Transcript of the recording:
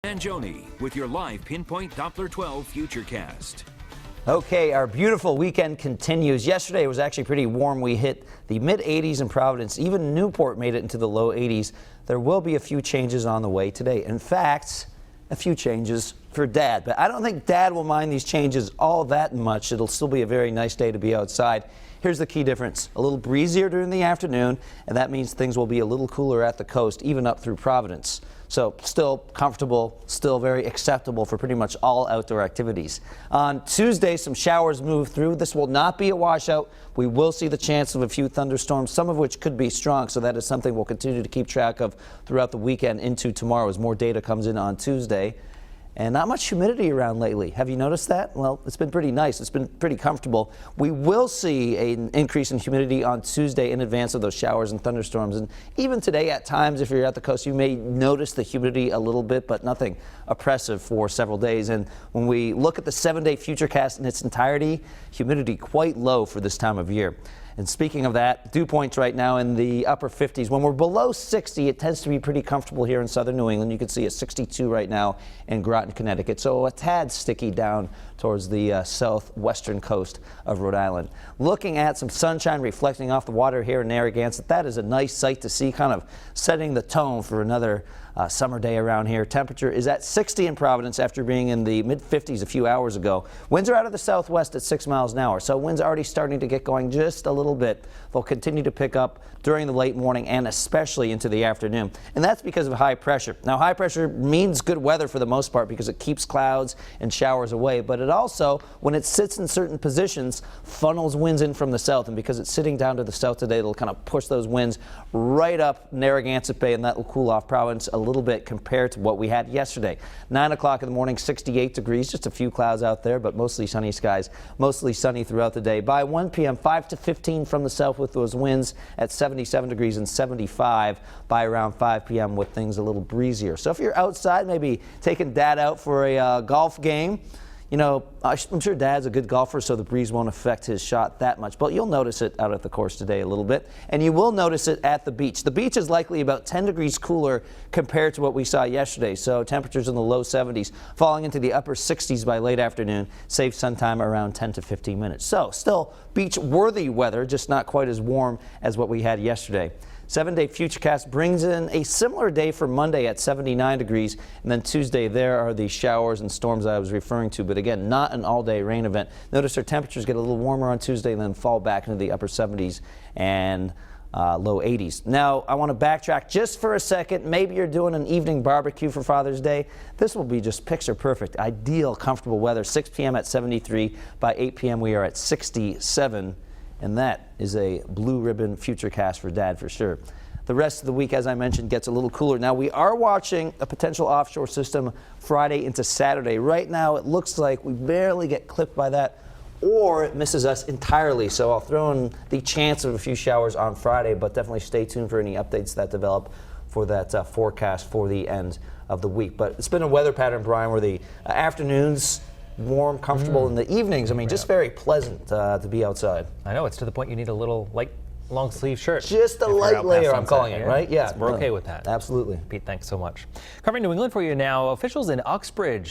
Mangione with your live Pinpoint Doppler 12 Futurecast. Okay, our beautiful weekend continues. Yesterday was actually pretty warm. We hit the mid-80s in Providence. Even Newport made it into the low 80s. There will be a few changes on the way today. In fact, a few changes for Dad. But I don't think Dad will mind these changes all that much. It'll still be a very nice day to be outside. Here's the key difference. A little breezier during the afternoon, and that means things will be a little cooler at the coast, even up through Providence. So still comfortable, still very acceptable for pretty much all outdoor activities. On Tuesday, some showers move through. This will not be a washout. We will see the chance of a few thunderstorms, some of which could be strong, so that is something we'll continue to keep track of throughout the weekend into tomorrow as more data comes in on Tuesday. And not much humidity around lately. Have you noticed that? Well, it's been pretty nice. It's been pretty comfortable. We will see an increase in humidity on Tuesday in advance of those showers and thunderstorms. And even today, at times, if you're at the coast, you may notice the humidity a little bit, but nothing oppressive for several days. And when we look at the 7-day Futurecast in its entirety, humidity quite low for this time of year. And speaking of that, dew points right now in the upper 50s. When we're below 60, it tends to be pretty comfortable here in southern New England. You can see a 62 right now in Groton, Connecticut. So a tad sticky down towards the southwestern coast of Rhode Island. Looking at some sunshine reflecting off the water here in Narragansett, that is a nice sight to see, kind of setting the tone for another summer day around here. Temperature is at 60 in Providence after being in the mid-50s a few hours ago. Winds are out of the southwest at 6 miles an hour, so winds already starting to get going just a little bit. They'll continue to pick up during the late morning and especially into the afternoon, and that's because of high pressure. Now, high pressure means good weather for the most part because it keeps clouds and showers away, but it also, when it sits in certain positions, funnels winds in from the south, and because it's sitting down to the south today, it'll kind of push those winds right up Narragansett Bay, and that will cool off Providence a little bit compared to what we had yesterday. 9 o'clock in the morning, 68 degrees, just a few clouds out there, but mostly sunny skies, mostly sunny throughout the day. By 1 p.m., 5 to 15 from the south with those winds at 77 degrees and 75 by around 5 p.m. with things a little breezier. So if you're outside, maybe taking Dad out for a golf game, you know, I'm sure Dad's a good golfer, so the breeze won't affect his shot that much, but you'll notice it out at the course today a little bit, and you will notice it at the beach. The beach is likely about 10 degrees cooler compared to what we saw yesterday, so temperatures in the low 70s, falling into the upper 60s by late afternoon, safe sun time around 10 to 15 minutes. So still beach-worthy weather, just not quite as warm as what we had yesterday. 7-day Futurecast brings in a similar day for Monday at 79 degrees, and then Tuesday there are the showers and storms I was referring to, but again, not an all-day rain event. Notice our temperatures get a little warmer on Tuesday and then fall back into the upper 70s and low 80s. Now, I want to backtrack just for a second. Maybe you're doing an evening barbecue for Father's Day. This will be just picture perfect, ideal, comfortable weather. 6 p.m. at 73. By 8 p.m. we are at 67. And that is a blue ribbon Futurecast for Dad for sure. The rest of the week, as I mentioned, gets a little cooler. Now, we are watching a potential offshore system Friday into Saturday. Right now, it looks like we barely get clipped by that, or it misses us entirely. So I'll throw in the chance of a few showers on Friday, but definitely stay tuned for any updates that develop for that forecast for the end of the week. But it's been a weather pattern, Brian, where the afternoons warm, comfortable in the evenings. I mean, just very pleasant to be outside. I know, it's to the point you need a little light long sleeve shirt. Just a light layer, I'm calling it, right? Yeah. We're okay with that. Absolutely. Pete, thanks so much. Covering New England for you now, officials in Uxbridge